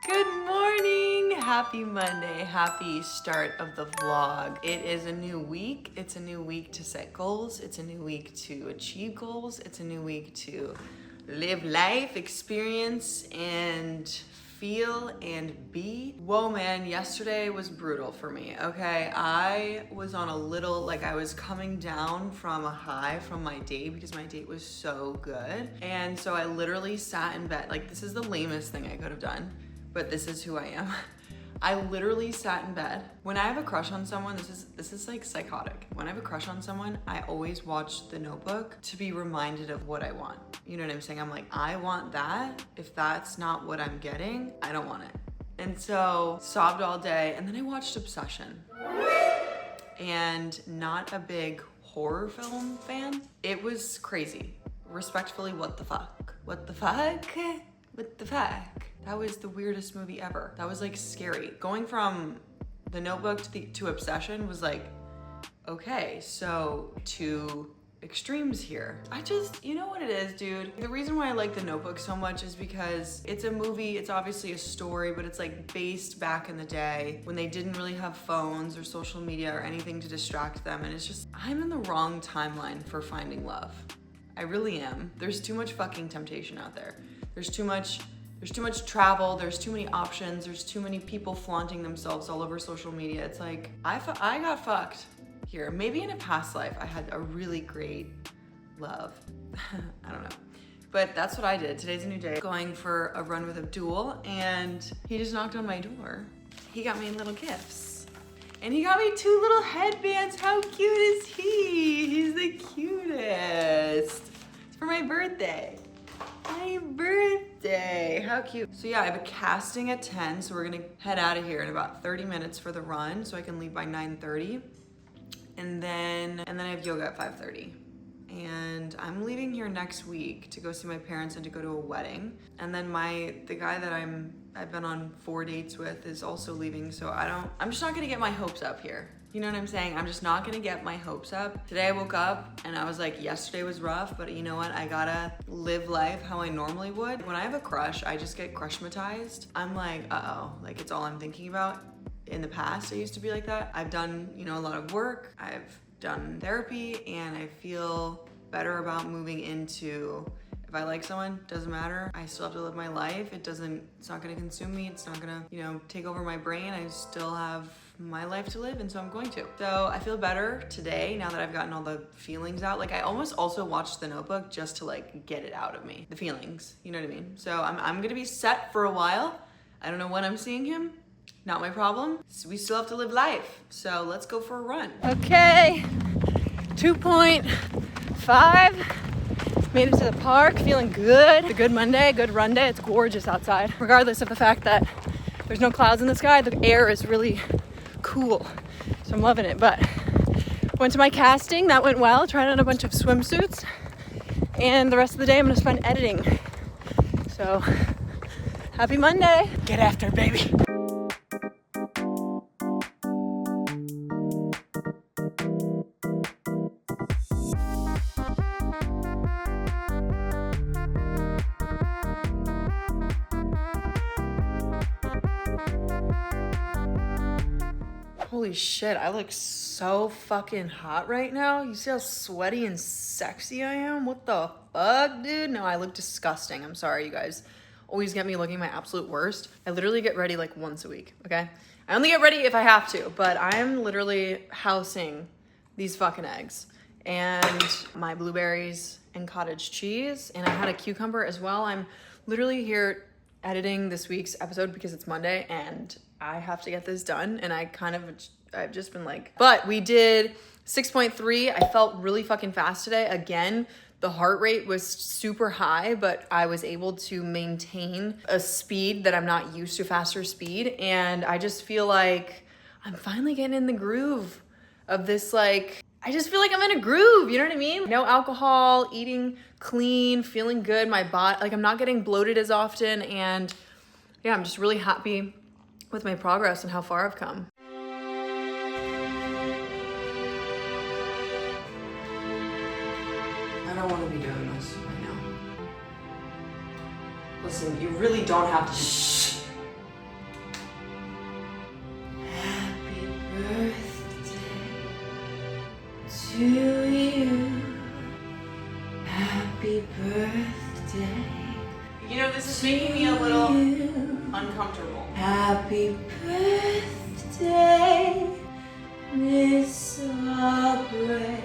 Good morning! Happy Monday. Happy start of the vlog. It is a new week. It's a new week to set goals. It's a new week to achieve goals. It's a new week to live life, experience, and feel and be. Whoa, man, yesterday was brutal for me, okay? I was on a little, I was coming down from a high from my date because my date was so good. And so I literally sat in bed. This is the lamest thing I could have done, but this is who I am. I literally sat in bed. When I have a crush on someone, this is like psychotic. When I have a crush on someone, I always watch The Notebook to be reminded of what I want. You know what I'm saying? I'm like, I want that. If that's not what I'm getting, I don't want it. And so sobbed all day, and then I watched Obsession. And not a big horror film fan. It was crazy. Respectfully, what the fuck? What the fuck? What the fuck? That was the weirdest movie ever. That was scary. Going from The Notebook to Obsession was okay, so two extremes here. You know what it is, dude? The reason why I like The Notebook so much is because it's a movie, it's obviously a story, but it's based back in the day when they didn't really have phones or social media or anything to distract them. And it's just, I'm in the wrong timeline for finding love. I really am. There's too much fucking temptation out there. There's too much travel, there's too many options, there's too many people flaunting themselves all over social media. It's I got fucked here. Maybe in a past life I had a really great love. I don't know. But that's what I did. Today's a new day. Going for a run with Abdul, and he just knocked on my door. He got me little gifts. And he got me 2 little headbands. How cute is he? He's the cutest. It's for my birthday. My birthday, how cute. So yeah, I have a casting at 10, so we're gonna head out of here in about 30 minutes for the run so I can leave by 9:30. And then I have yoga at 5:30. And I'm leaving here next week to go see my parents and to go to a wedding. And then the guy that I've been on 4 dates with is also leaving, so I'm just not gonna get my hopes up here. You know what I'm saying? I'm just not gonna get my hopes up. Today I woke up and I was yesterday was rough, but you know what? I gotta live life how I normally would. When I have a crush, I just get crushmatized. I'm uh-oh, it's all I'm thinking about. In the past, I used to be like that. I've done, a lot of work. I've done therapy, and I feel better about moving into, if I like someone, doesn't matter. I still have to live my life. It's not gonna consume me. It's not gonna, take over my brain. I still have my life to live, and so I'm going to. So I feel better today now that I've gotten all the feelings out. I almost also watched The Notebook just to get it out of me. The feelings, you know what I mean? So I'm gonna be set for a while. I don't know when I'm seeing him. Not my problem. So we still have to live life. So let's go for a run. Okay, 2.5. Made it to the park, feeling good. It's a good Monday, good run day. It's gorgeous outside. Regardless of the fact that there's no clouds in the sky, the air is really cool. So I'm loving it. But went to my casting, that went well. Tried on a bunch of swimsuits. And the rest of the day I'm gonna spend editing. So happy Monday. Get after it, baby. Holy shit, I look so fucking hot right now. You see how sweaty and sexy I am? What the fuck, dude? No, I look disgusting. I'm sorry, you guys always get me looking my absolute worst. I literally get ready once a week, okay? I only get ready if I have to, but I'm literally housing these fucking eggs and my blueberries and cottage cheese, and I had a cucumber as well. I'm literally here editing this week's episode because it's Monday and I have to get this done, and I've just been but we did 6.3. I felt really fucking fast today. Again, the heart rate was super high, but I was able to maintain a speed that I'm not used to, faster speed. And I just feel I'm finally getting in the groove of this, I just feel I'm in a groove, you know what I mean? No alcohol, eating clean, feeling good, my body, I'm not getting bloated as often, and yeah, I'm just really happy with my progress and how far I've come. I don't want to be doing this right now. Listen, you really don't have to. Shh. You know, this is making me a little uncomfortable. Happy birthday, Miss Aubrey.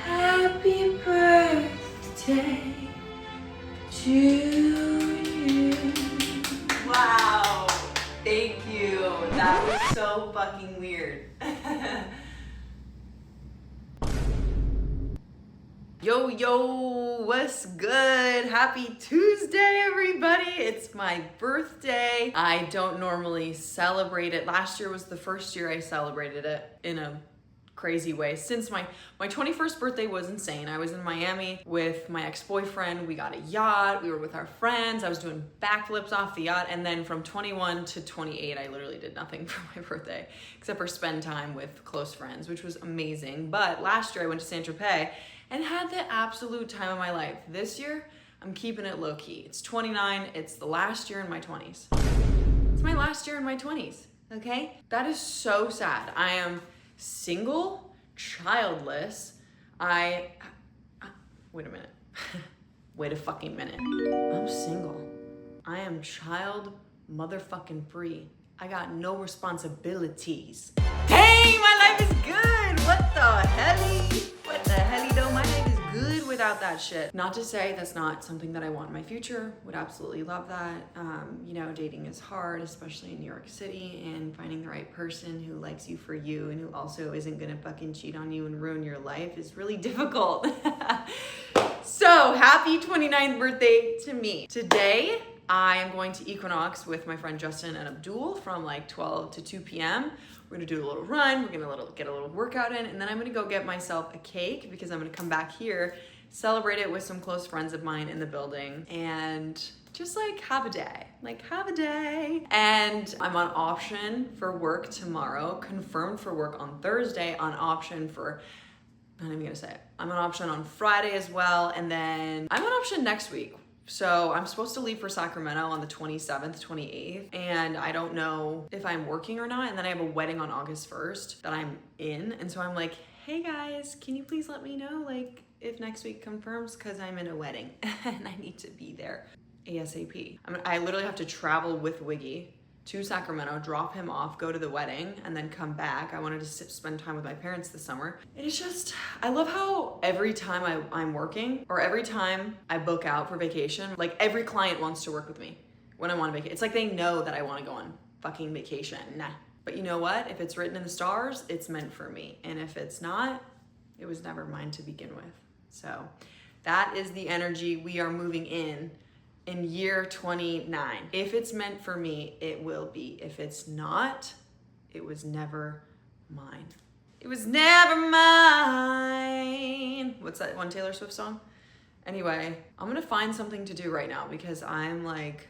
Happy birthday to you. Wow, thank you. That was so fucking weird. Yo, yo, what's good? Happy Tuesday, everybody. It's my birthday. I don't normally celebrate it. Last year was the first year I celebrated it in a crazy way. Since my 21st birthday was insane. I was in Miami with my ex-boyfriend. We got a yacht. We were with our friends. I was doing backflips off the yacht. And then from 21 to 28, I literally did nothing for my birthday except for spend time with close friends, which was amazing. But last year I went to Saint-Tropez and had the absolute time of my life. This year, I'm keeping it low key. It's 29, it's the last year in my 20s. It's my last year in my 20s, okay? That is so sad. I am single, childless. Wait a minute. Wait a fucking minute. I'm single. I am child motherfucking free. I got no responsibilities. Dang, my life is good. What the helly? What the helly though? My life is good without that shit. Not to say that's not something that I want in my future. Would absolutely love that. You know, dating is hard, especially in New York City, and finding the right person who likes you for you and who also isn't gonna fucking cheat on you and ruin your life is really difficult. So happy 29th birthday to me. Today, I am going to Equinox with my friend Justin and Abdul from like 12 to 2 p.m. We're gonna do a little run, we're gonna get a little workout in, and then I'm gonna go get myself a cake because I'm gonna come back here, celebrate it with some close friends of mine in the building, and just like have a day. And I'm on option for work tomorrow, confirmed for work on Thursday, on option for, I'm not even gonna say it. I'm on option on Friday as well, and then I'm on option next week. So I'm supposed to leave for Sacramento on the 27th, 28th, and I don't know if I'm working or not. And then I have a wedding on August 1st that I'm in. And so I'm like, hey guys, can you please let me know like if next week confirms, because I'm in a wedding and I need to be there ASAP. I literally have to travel with Wiggy to Sacramento, drop him off, go to the wedding, and then come back. I wanted to spend time with my parents this summer. And it's just, I love how every time I'm working, or every time I book out for vacation, like every client wants to work with me when I'm on vacation. It's like they know that I want to go on fucking vacation. Nah. But you know what? If it's written in the stars, it's meant for me. And if it's not, it was never mine to begin with. So that is the energy we are moving in year 29. If it's meant for me, it will be. If it's not, it was never mine. It was never mine. What's that one Taylor Swift song? Anyway, I'm gonna find something to do right now because I'm like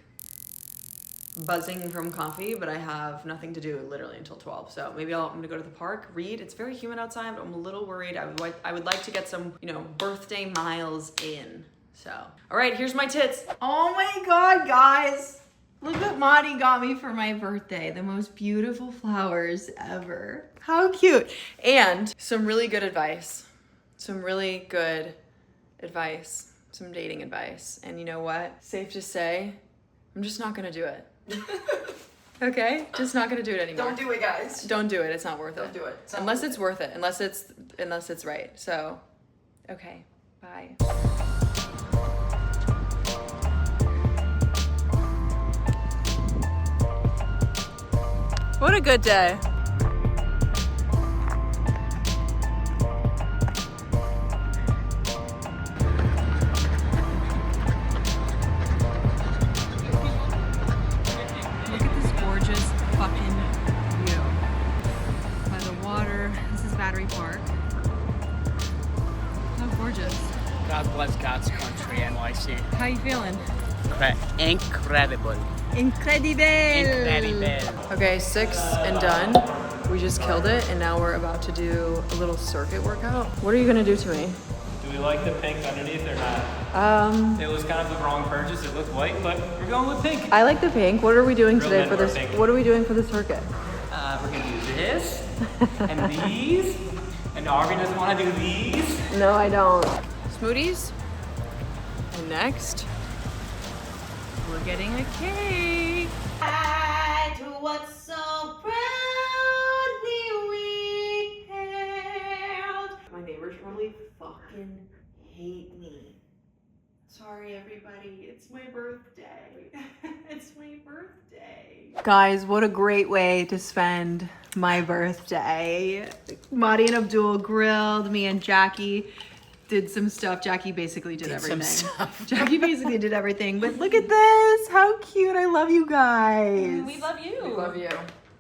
buzzing from coffee, but I have nothing to do literally until 12. So maybe I'm gonna go to the park, read. It's very humid outside, but I'm a little worried. I would like to get some, you know, birthday miles in. So, all right, here's my tits. Oh my God, guys. Look what Madi got me for my birthday. The most beautiful flowers ever. How cute. And some really good advice. Some really good advice. Some dating advice. And you know what? Safe to say, I'm just not gonna do it. Okay? Just not gonna do it anymore. Don't do it, guys. Don't do it. It's not worth it. Don't do it. Unless it's worth it. Unless it's right. So, okay. Bye. What a good day. Look at this gorgeous fucking view. By the water. This is Battery Park. How gorgeous. God bless God's country, NYC. How you feeling? Incredible. Incredible. Okay, 6 and done. We just killed it, and now we're about to do a little circuit workout. What are you gonna do to me? Do we like the pink underneath or not? It was kind of the wrong purchase. It looked white, but we're going with pink. I like the pink. What are we doing Real today men for wear this? pink. What are we doing for the circuit? We're gonna do this and these, and Aubrey doesn't want to do these. No, I don't. Smoothies. And next, we're getting a cake. To what so proudly we hailed. My neighbors probably fucking hate me. Sorry, everybody. It's my birthday. It's my birthday. Guys, what a great way to spend my birthday. Madi and Abdul grilled. Me and Jackie did some stuff. Jackie basically did everything. Jackie basically did everything. But look at this. How cute. I love you guys. We love you. We love you.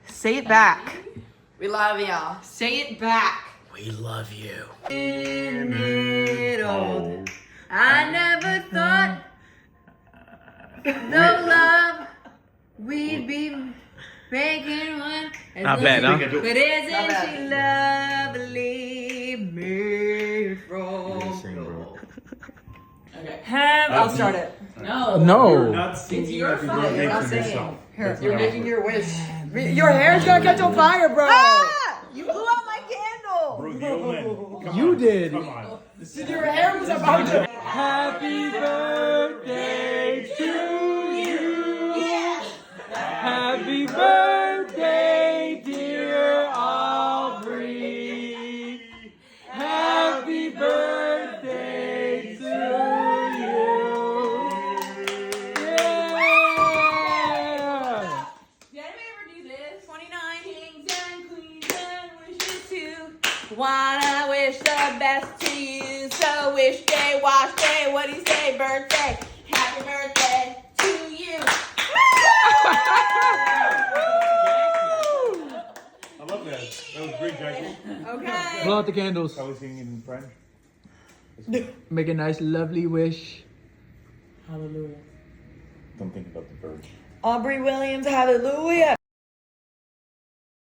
Say it back. We love y'all. Say it back. We love you. In it old. I never thought no love we'd be making one. Not bad, huh? But isn't she lovely? Made from I'll start it. No. Not singing. It's your Happy fault. birthday You're not to singing. yourself. Here, That's you're not making how it your wish. Your hair's gonna catch on fire, bro. You blew out my candle. works. Bro, you'll win. Come You on. did. Come on. Your hair was about to. Happy birthday to you. Happy birthday, dear Aubrey. Happy birthday to you. Yeah. Did anybody ever do this? 29 kings and queens and wishes to. Wanna wish the best to you. So wish day, wash day, what do you say? Birthday. Happy birthday to you. I love that. That was great, Jackie. Okay. Blow out the candles. I was singing in French. Make a nice, lovely wish. Hallelujah. Don't think about the bird. Aubrey Williams, hallelujah.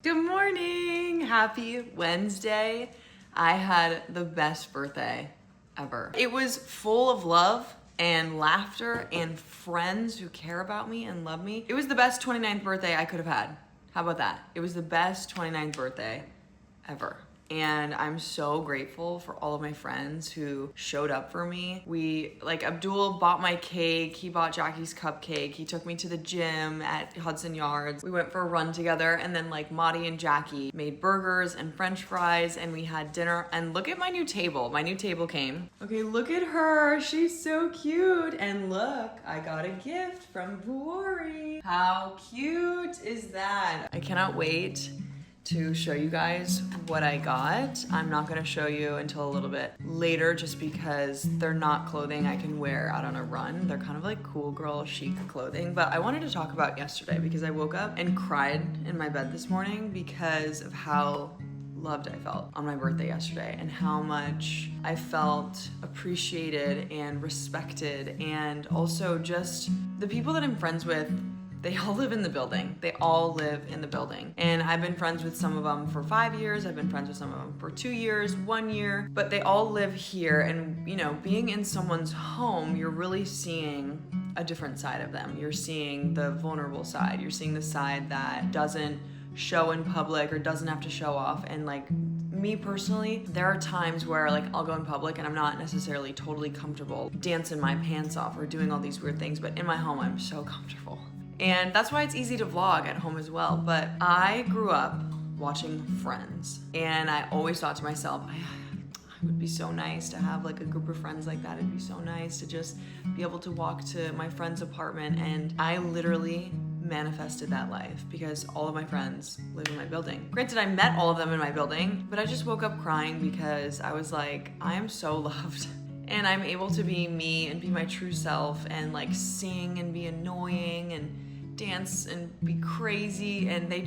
Good morning. Happy Wednesday. I had the best birthday ever. It was full of love and laughter and friends who care about me and love me. It was the best 29th birthday I could have had. How about that? It was the best 29th birthday ever. And I'm so grateful for all of my friends who showed up for me. Abdul bought my cake, he bought Jackie's cupcake, he took me to the gym at Hudson Yards. We went for a run together, and then Madi and Jackie made burgers and french fries, and we had dinner. And look at my new table. My new table came. Okay, look at her. She's so cute. And look, I got a gift from Vuori. How cute is that? I cannot wait to show you guys what I got. I'm not gonna show you until a little bit later just because they're not clothing I can wear out on a run. They're kind of like cool girl chic clothing. But I wanted to talk about yesterday because I woke up and cried in my bed this morning because of how loved I felt on my birthday yesterday and how much I felt appreciated and respected, and also just the people that I'm friends with. They all live in the building. They all live in the building. And I've been friends with some of them for 5 years. I've been friends with some of them for 2 years, 1 year, but they all live here. And being in someone's home, you're really seeing a different side of them. You're seeing the vulnerable side. You're seeing the side that doesn't show in public or doesn't have to show off. And me personally, there are times where I'll go in public and I'm not necessarily totally comfortable dancing my pants off or doing all these weird things, but in my home, I'm so comfortable. And that's why it's easy to vlog at home as well. But I grew up watching Friends, and I always thought to myself, it would be so nice to have a group of friends like that. It'd be so nice to just be able to walk to my friend's apartment. And I literally manifested that life because all of my friends live in my building. Granted, I met all of them in my building, but I just woke up crying because I was like, I am so loved. And I'm able to be me and be my true self and sing and be annoying and dance and be crazy, and they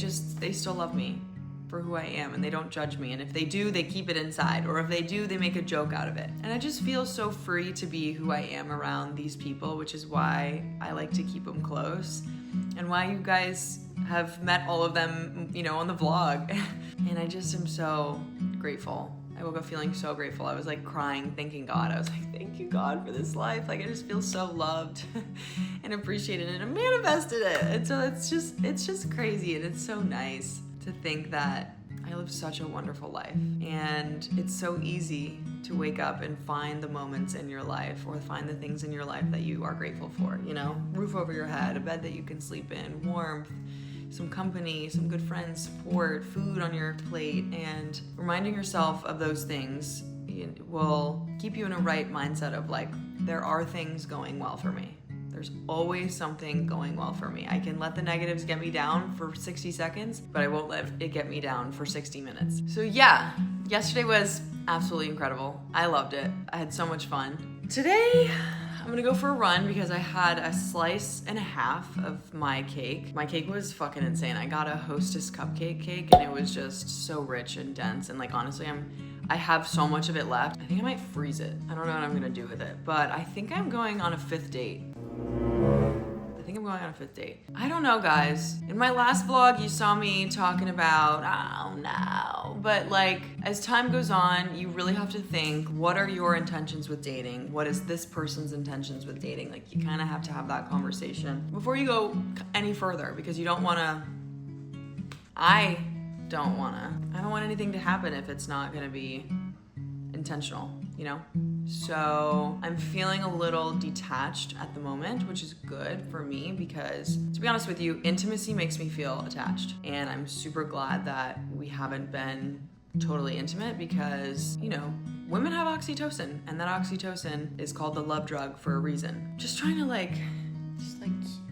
still love me for who I am, and they don't judge me. And if they do, they keep it inside, or if they do, they make a joke out of it. And I just feel so free to be who I am around these people, which is why I like to keep them close and why you guys have met all of them, on the vlog. And I just am so grateful. I woke up feeling so grateful. I was crying, thanking God. I was like, thank you, God, for this life. I just feel so loved and appreciated, and I manifested it. And so it's just crazy, and it's so nice to think that I live such a wonderful life. And it's so easy to wake up and find the moments in your life or find the things in your life that you are grateful for, you know? Roof over your head, a bed that you can sleep in, warmth, some company, some good friends, support, food on your plate, and reminding yourself of those things will keep you in a right mindset of like, there are things going well for me. There's always something going well for me. I can let the negatives get me down for 60 seconds, but I won't let it get me down for 60 minutes. So yeah, yesterday was absolutely incredible. I loved it. I had so much fun. Today, I'm gonna go for a run because I had a slice and a half of my cake. My cake was fucking insane. I got a Hostess cupcake cake and it was just so rich and dense. And like, honestly, I have so much of it left. I think I might freeze it. I don't know what I'm gonna do with it, but I think I'm going on a 5th date. I don't know, guys. In my last vlog, you saw me talking about, oh no. But like, as time goes on, you really have to think, what are your intentions with dating? What is this person's intentions with dating? Like, you kind of have to have that conversation before you go any further, because you don't want to, I don't want anything to happen if it's not going to be intentional, you know? So I'm feeling a little detached at the moment, which is good for me because, to be honest with you, intimacy makes me feel attached. And I'm super glad that we haven't been totally intimate because, you know, women have oxytocin, and that oxytocin is called the love drug for a reason. Just trying to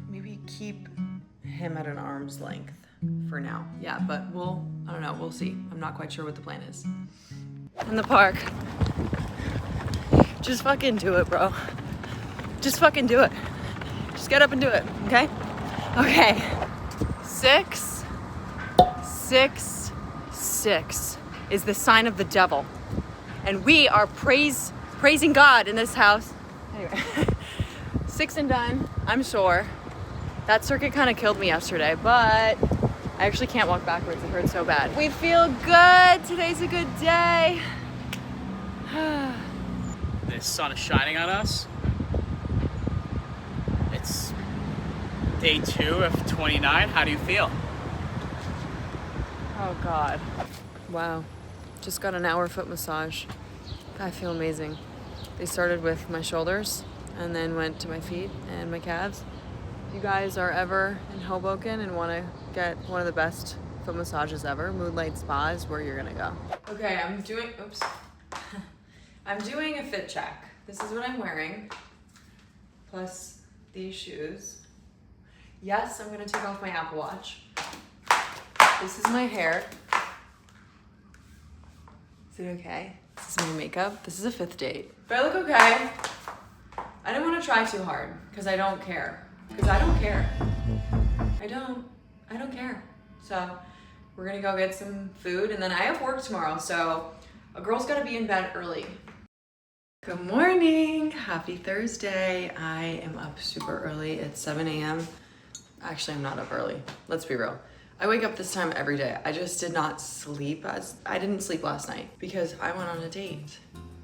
maybe keep him at an arm's length for now. Yeah, but I don't know, we'll see. I'm not quite sure what the plan is. In the park. Just fucking do it, bro. Just fucking do it. Just get up and do it, okay? Okay. 6, 6, 6 is the sign of the devil. And we are praising God in this house. Anyway, 6 and done, I'm sore. That circuit kind of killed me yesterday, but I actually can't walk backwards. It hurts so bad. We feel good. Today's a good day. The sun is shining on us. It's day 2 of 29. How do you feel? Oh God. Wow. Just got an hour foot massage. I feel amazing. They started with my shoulders and then went to my feet and my calves. If you guys are ever in Hoboken and want to get one of the best foot massages ever, Moonlight Spa is where you're gonna go. Okay, I'm doing a fit check. This is what I'm wearing, plus these shoes. Yes, I'm gonna take off my Apple Watch. This is my hair. Is it okay? This is my makeup. This is a 5th date. Do I look okay? I didn't want to try too hard because I don't care. Because I don't care. I don't care. So we're gonna go get some food and then I have work tomorrow, so a girl's gotta be in bed early. Good morning, happy Thursday. I am up super early. It's 7 a.m. Actually, I'm not up early. Let's be real. I wake up this time every day. I just did not sleep. I didn't sleep last night because I went on a date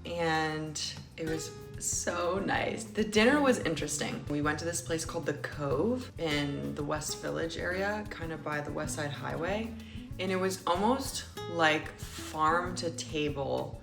and it was so nice. The dinner was interesting. We went to this place called The Cove in the West Village area, kind of by the West Side Highway. And it was almost like farm to table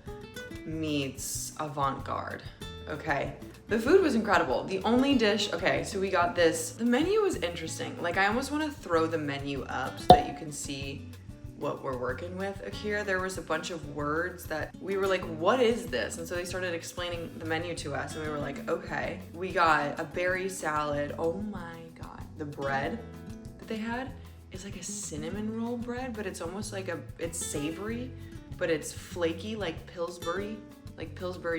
meets avant-garde, okay? The food was incredible. The only dish, okay, so we got this. The menu was interesting. Like, I almost want to throw the menu up so that you can see what we're working with here. There was a bunch of words that we were like, what is this? And so they started explaining the menu to us and we were like, okay. We got a berry salad. Oh my God. The bread that they had is like a cinnamon roll bread, but it's almost like it's savory, but it's flaky like Pillsbury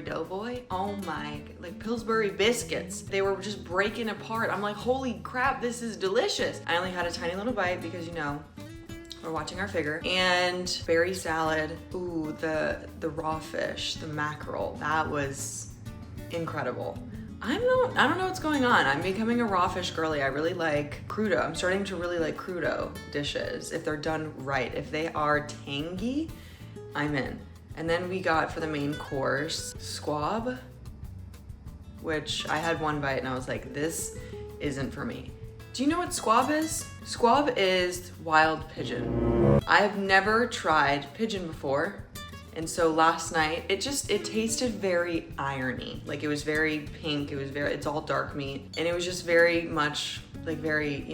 Doughboy. Oh my, like Pillsbury biscuits. They were just breaking apart. I'm like, holy crap, this is delicious. I only had a tiny little bite because, you know, we're watching our figure. And berry salad, ooh, the raw fish, the mackerel, that was incredible. I don't know what's going on. I'm becoming a raw fish girly. I really like crudo. I'm starting to really like crudo dishes if they're done right. If they are tangy, I'm in. And then we got for the main course, squab, which I had one bite and I was like, this isn't for me. Do you know what squab is? Squab is wild pigeon. I have never tried pigeon before And so last night, it tasted very irony. Like it was very pink, it's all dark meat. And it was just very much like very,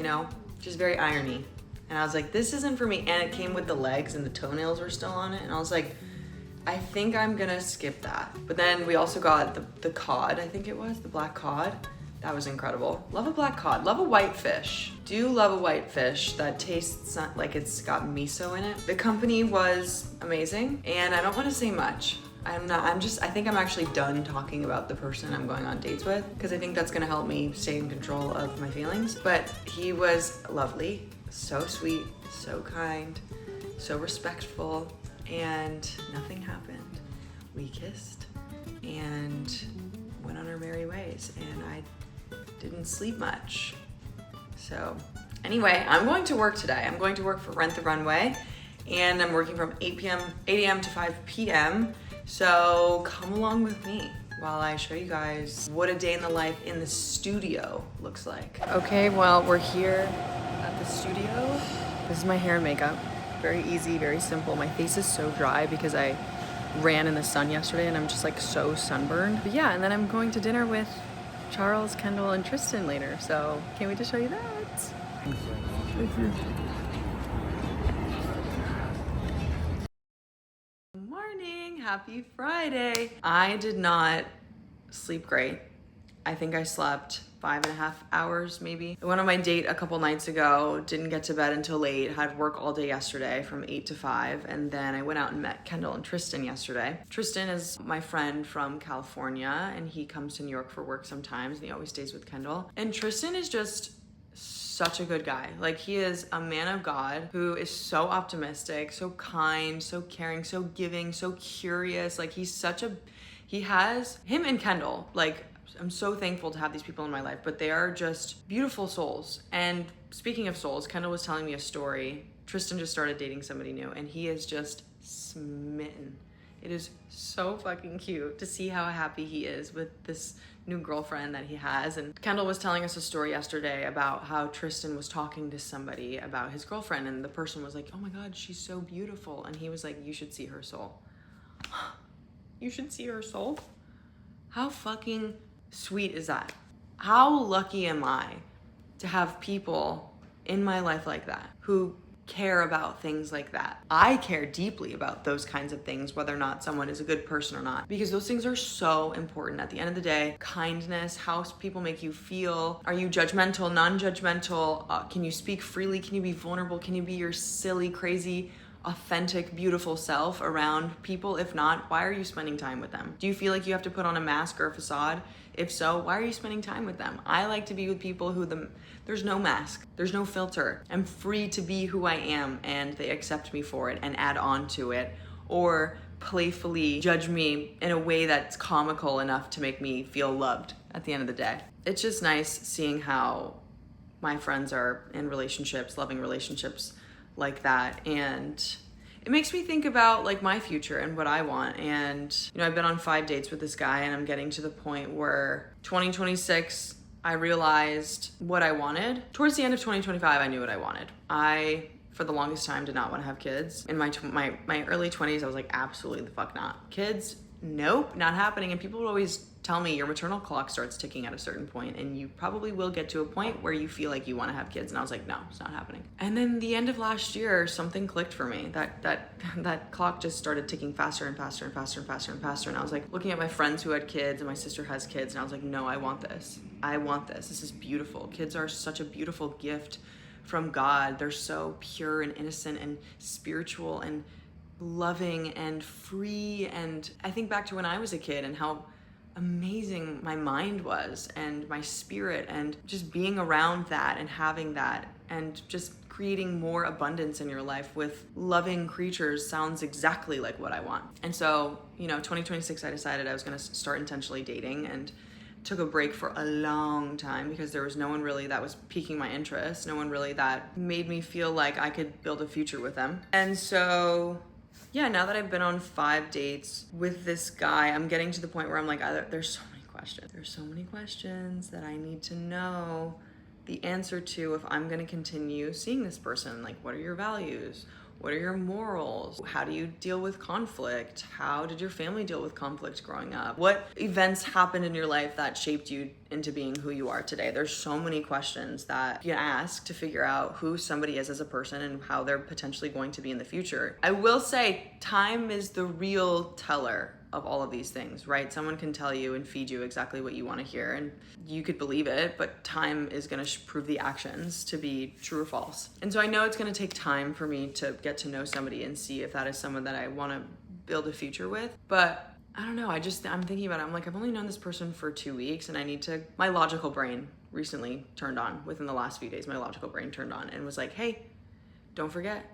just very irony. And I was like, this isn't for me. And it came with the legs and the toenails were still on it. And I was like, I think I'm gonna skip that. But then we also got the cod, I think it was, the black cod. That was incredible. Love a black cod, love a white fish. Do love a white fish that tastes like it's got miso in it. The company was amazing, and I don't wanna say much. I think I'm actually done talking about the person I'm going on dates with, because I think that's gonna help me stay in control of my feelings. But he was lovely, so sweet, so kind, so respectful, and nothing happened. We kissed and went on our merry ways, and I didn't sleep much. So anyway, I'm going to work today. I'm going to work for Rent the Runway, and I'm working from 8 a.m. to 5 p.m. So come along with me while I show you guys what a day in the life in the studio looks like. Okay, well, we're here at the studio. This is my hair and makeup. Very easy, very simple. My face is so dry because I ran in the sun yesterday and I'm just like so sunburned. But yeah, and then I'm going to dinner with Charles, Kendall, and Tristan later. So can't wait to show you that. Good morning, happy Friday. I did not sleep great. I think I slept 5.5 hours maybe. I went on my date a couple nights ago, didn't get to bed until late, had work all day yesterday from 8 to 5, and then I went out and met Kendall and Tristan yesterday. Tristan is my friend from California, and he comes to New York for work sometimes, and he always stays with Kendall. And Tristan is just such a good guy. Like, he is a man of God who is so optimistic, so kind, so caring, so giving, so curious. Like, him and Kendall, like, I'm so thankful to have these people in my life, but they are just beautiful souls. And speaking of souls, Kendall was telling me a story. Tristan just started dating somebody new, and he is just smitten. It is so fucking cute to see how happy he is with this new girlfriend that he has. And Kendall was telling us a story yesterday about how Tristan was talking to somebody about his girlfriend, and the person was like, oh my God, she's so beautiful. And he was like, you should see her soul. You should see her soul? How fucking sweet is that? How lucky am I to have people in my life like that who care about things like that? I care deeply about those kinds of things, whether or not someone is a good person or not, because those things are so important. At the end of the day, kindness, how people make you feel. Are you judgmental, non-judgmental? Can you speak freely? Can you be vulnerable? Can you be your silly, crazy, authentic, beautiful self around people? If not, why are you spending time with them? Do you feel like you have to put on a mask or a facade? If so, why are you spending time with them? I like to be with people who there's no mask, there's no filter. I'm free to be who I am, and they accept me for it and add on to it, or playfully judge me in a way that's comical enough to make me feel loved at the end of the day. It's just nice seeing how my friends are in relationships, loving relationships like that, and it makes me think about like my future and what I want. And I've been on 5 dates with this guy, and I'm getting to the point where 2026, I realized what I wanted. Towards the end of 2025, I knew what I wanted. I, for the longest time, did not want to have kids. In my early 20s, I was like, absolutely the fuck not. Kids, nope, not happening. And people would always tell me your maternal clock starts ticking at a certain point, and you probably will get to a point where you feel like you want to have kids. And I was like, no, it's not happening. And then the end of last year, something clicked for me. That clock just started ticking faster and faster and faster and faster and faster. And I was like looking at my friends who had kids, and my sister has kids, and I was like, no, I want this. I want this. This is beautiful. Kids are such a beautiful gift from God. They're so pure and innocent and spiritual and loving and free. And I think back to when I was a kid and how amazing my mind was and my spirit, and just being around that and having that and just creating more abundance in your life with loving creatures sounds exactly like what I want. And so, 2026, I decided I was going to start intentionally dating, and took a break for a long time because there was no one really that was piquing my interest, no one really that made me feel like I could build a future with them. And so yeah, now that I've been on 5 dates with this guy, I'm getting to the point where I'm like, there's so many questions. There's so many questions that I need to know the answer to if I'm gonna continue seeing this person. Like, what are your values? What are your morals? How do you deal with conflict? How did your family deal with conflict growing up? What events happened in your life that shaped you into being who you are today? There's so many questions that you can ask to figure out who somebody is as a person and how they're potentially going to be in the future. I will say time is the real teller of all of these things, right? Someone can tell you and feed you exactly what you want to hear and you could believe it, but time is going to prove the actions to be true or false. And so I know it's going to take time for me to get to know somebody and see if that is someone that I want to build a future with. But I don't know, I'm thinking about it. I'm like, I've only known this person for 2 weeks and my logical brain recently turned on. Within the last few days, my logical brain turned on and was like, hey, don't forget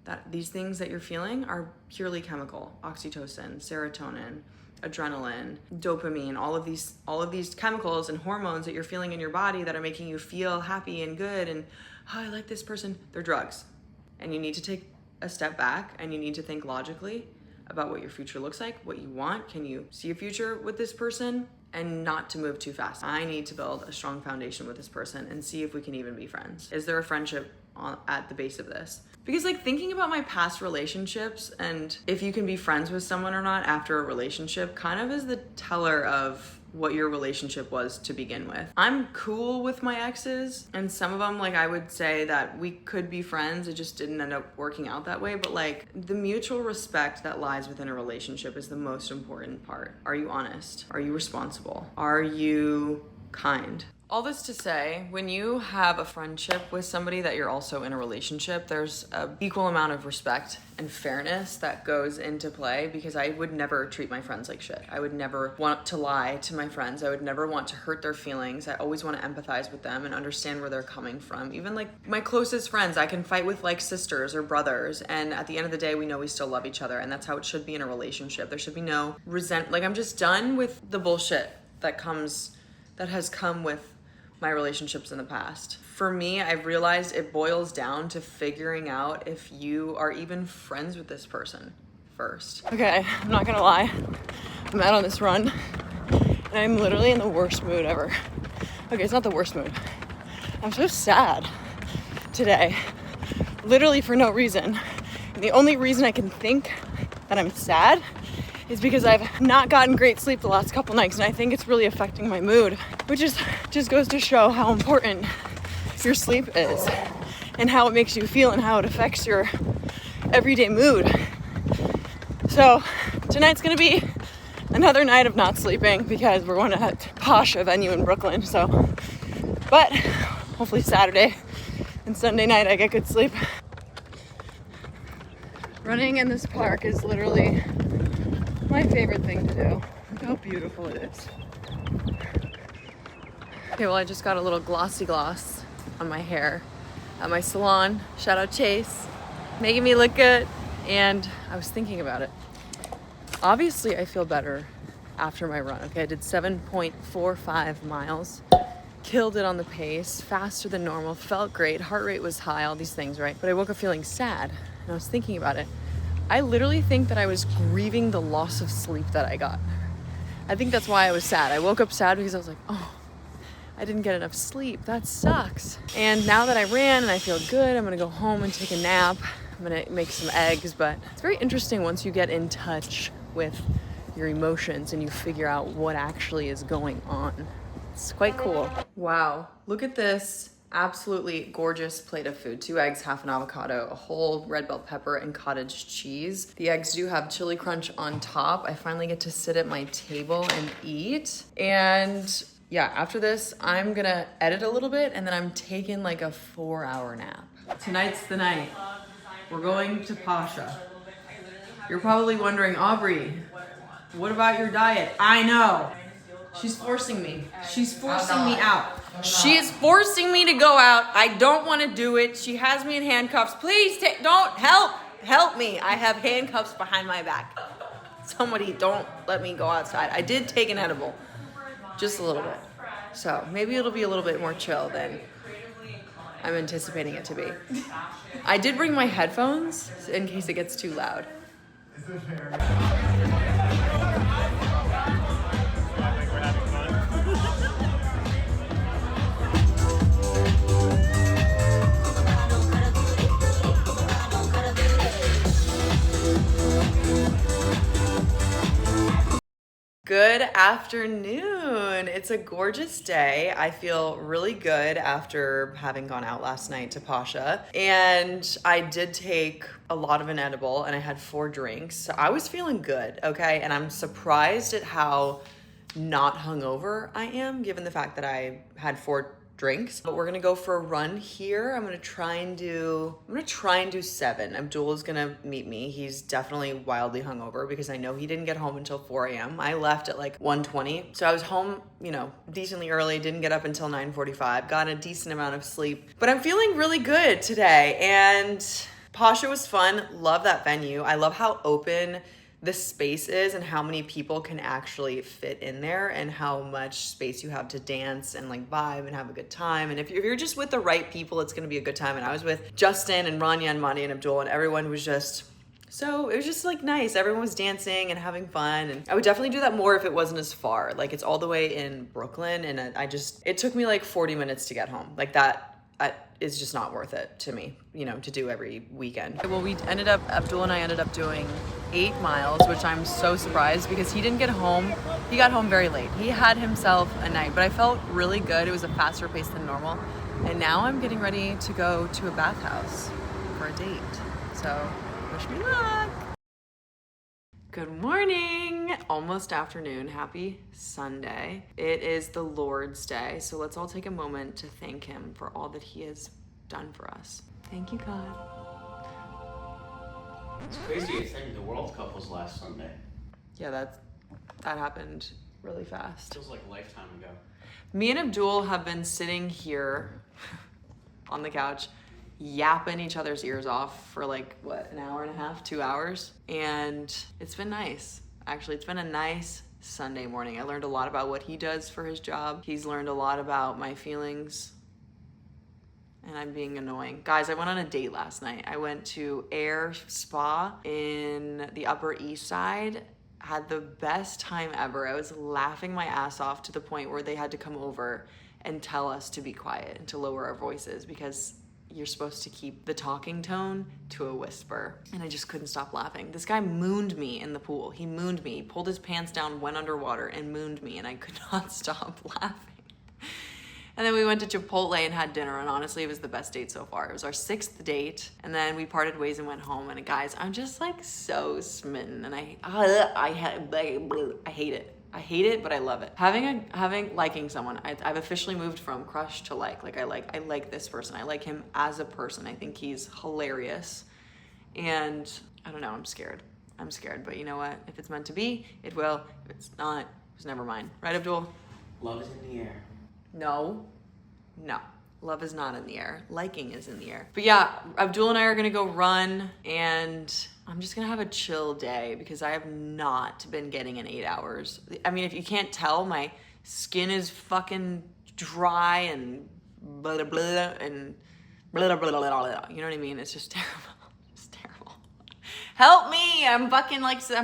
that these things that you're feeling are purely chemical. Oxytocin, serotonin, adrenaline, dopamine, all of these chemicals and hormones that you're feeling in your body that are making you feel happy and good and, oh, I like this person, they're drugs. And you need to take a step back and you need to think logically about what your future looks like, what you want. Can you see a future with this person? And not to move too fast. I need to build a strong foundation with this person and see if we can even be friends. Is there a friendship at the base of this? Because like thinking about my past relationships and if you can be friends with someone or not after a relationship kind of is the teller of what your relationship was to begin with. I'm cool with my exes and some of them, like I would say that we could be friends. It just didn't end up working out that way. But like the mutual respect that lies within a relationship is the most important part. Are you honest? Are you responsible? Are you kind? All this to say, when you have a friendship with somebody that you're also in a relationship, there's an equal amount of respect and fairness that goes into play because I would never treat my friends like shit. I would never want to lie to my friends. I would never want to hurt their feelings. I always want to empathize with them and understand where they're coming from. Even like my closest friends, I can fight with like sisters or brothers. And at the end of the day, we know we still love each other. And that's how it should be in a relationship. There should be no like I'm just done with the bullshit that has come with my relationships in the past. For me, I've realized it boils down to figuring out if you are even friends with this person first. Okay, I'm not gonna lie. I'm out on this run and I'm literally in the worst mood ever. Okay, it's not the worst mood. I'm so sad today, literally for no reason. And the only reason I can think that I'm sad is because I've not gotten great sleep the last couple nights and I think it's really affecting my mood, which just goes to show how important your sleep is and how it makes you feel and how it affects your everyday mood. So tonight's gonna be another night of not sleeping because we're going to a Pasha venue in Brooklyn. But hopefully Saturday and Sunday night I get good sleep. Running in this park is literally my favorite thing to do. Look how beautiful it is. Okay, well I just got a little glossy gloss on my hair at my salon. Shout out Chase, making me look good. And I was thinking about it. Obviously I feel better after my run. Okay, I did 7.45 miles. Killed it on the pace, faster than normal, felt great, heart rate was high, all these things, right? But I woke up feeling sad and I was thinking about it. I literally think that I was grieving the loss of sleep that I got. I think that's why I was sad. I woke up sad because I was like, oh, I didn't get enough sleep. That sucks. And now that I ran and I feel good, I'm gonna go home and take a nap. I'm gonna make some eggs, but it's very interesting once you get in touch with your emotions and you figure out what actually is going on. It's quite cool. Wow, look at this. Absolutely gorgeous plate of food. 2 eggs, half an avocado, a whole red bell pepper, and cottage cheese. The eggs do have chili crunch on top. I finally get to sit at my table and eat. And yeah, after this, I'm gonna edit a little bit and then I'm taking like a 4-hour nap. Tonight's the night. We're going to Pasha. You're probably wondering, Aubrey, what about your diet? I know. She's forcing me. She's forcing me out. She is forcing me to go out. I don't want to do it. She has me in handcuffs. Please don't help me. I have handcuffs behind my back. Somebody don't let me go outside. I did take an edible, just a little bit. So maybe it'll be a little bit more chill than I'm anticipating it to be. I did bring my headphones in case it gets too loud. afternoon. It's a gorgeous day. I feel really good after having gone out last night to Pasha. And I did take a lot of an edible and I had 4 drinks. So I was feeling good, okay? And I'm surprised at how not hungover I am, given the fact that I had 4 drinks. But we're gonna go for a run here. I'm gonna try and do 7. Abdul is gonna meet me. He's definitely wildly hungover because I know he didn't get home until 4 a.m. I left at like 1:20. So I was home, decently early, didn't get up until 9:45, got a decent amount of sleep. But I'm feeling really good today. And Pasha was fun. Love that venue. I love how open the space is and how many people can actually fit in there and how much space you have to dance and like vibe and have a good time. And if you're just with the right people, it's gonna be a good time. And I was with Justin and Rania and Madi and Abdul, and everyone was just, so it was just like nice. Everyone was dancing and having fun. And I would definitely do that more if it wasn't as far. Like it's all the way in Brooklyn and it took me like 40 minutes to get home. Like that is just not worth it to me, to do every weekend. Well, Abdul and I ended up doing 8 miles, which I'm so surprised because he didn't get home. He got home very late. He had himself a night, but I felt really good. It was a faster pace than normal. And now I'm getting ready to go to a bathhouse for a date. So wish me luck. Good morning, almost afternoon. Happy Sunday. It is the Lord's Day, so let's all take a moment to thank him for all that he has done for us. Thank you, God. It's crazy to think the World Cup was last Sunday. Yeah, that happened really fast. Feels like a lifetime ago. Me and Abdul have been sitting here on the couch yapping each other's ears off for like, an hour and a half, 2 hours. And it's been nice. Actually, it's been a nice Sunday morning. I learned a lot about what he does for his job. He's learned a lot about my feelings. And I'm being annoying. Guys, I went on a date last night. I went to Air Spa in the Upper East Side. Had the best time ever. I was laughing my ass off to the point where they had to come over and tell us to be quiet and to lower our voices because you're supposed to keep the talking tone to a whisper. And I just couldn't stop laughing. This guy mooned me in the pool. He mooned me, pulled his pants down, went underwater and mooned me, and I could not stop laughing. And then we went to Chipotle and had dinner, and honestly, it was the best date so far. It was our 6th date, and then we parted ways and went home. And guys, I'm just like so smitten, and I hate it. I hate it, but I love it. Liking someone, I've officially moved from crush to like. I like this person. I like him as a person. I think he's hilarious. And I don't know, I'm scared. But you know what? If it's meant to be, it will. If it's not, it's never mind. Right, Abdul? Love is in the air. No. Love is not in the air. Liking is in the air. But yeah, Abdul and I are gonna go run, and I'm just gonna have a chill day because I have not been getting in 8 hours. I mean, if you can't tell, my skin is fucking dry and blah, blah, blah, and blah, blah, blah, blah, blah. You know what I mean? It's just terrible. It's terrible. Help me! I'm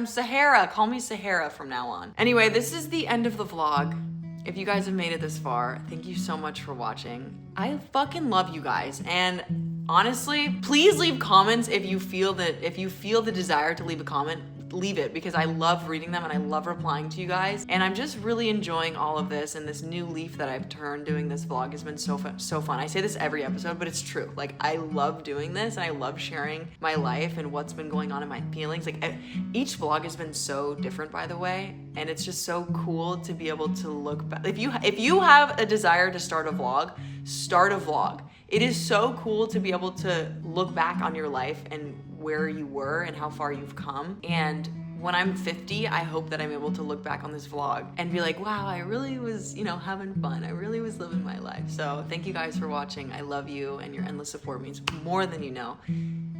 Sahara. Call me Sahara from now on. Anyway, this is the end of the vlog. If you guys have made it this far, thank you so much for watching. I fucking love you guys. And honestly, please leave comments if you feel the desire to leave a comment, leave it, because I love reading them and I love replying to you guys. And I'm just really enjoying all of this, and this new leaf that I've turned doing this vlog has been so fun. I say this every episode, but it's true. Like, I love doing this and I love sharing my life and what's been going on in my feelings. Like, each vlog has been so different, by the way, and it's just so cool to be able to look back. If you have a desire to start a vlog, start a vlog. It is so cool to be able to look back on your life and where you were and how far you've come. And when I'm 50, I hope that I'm able to look back on this vlog and be like, wow, I really was, having fun. I really was living my life. So thank you guys for watching. I love you, and your endless support means more than you know.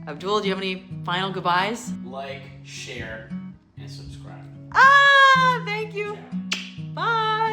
Abdul, do you have any final goodbyes? Like, share, and subscribe. Thank you. Bye.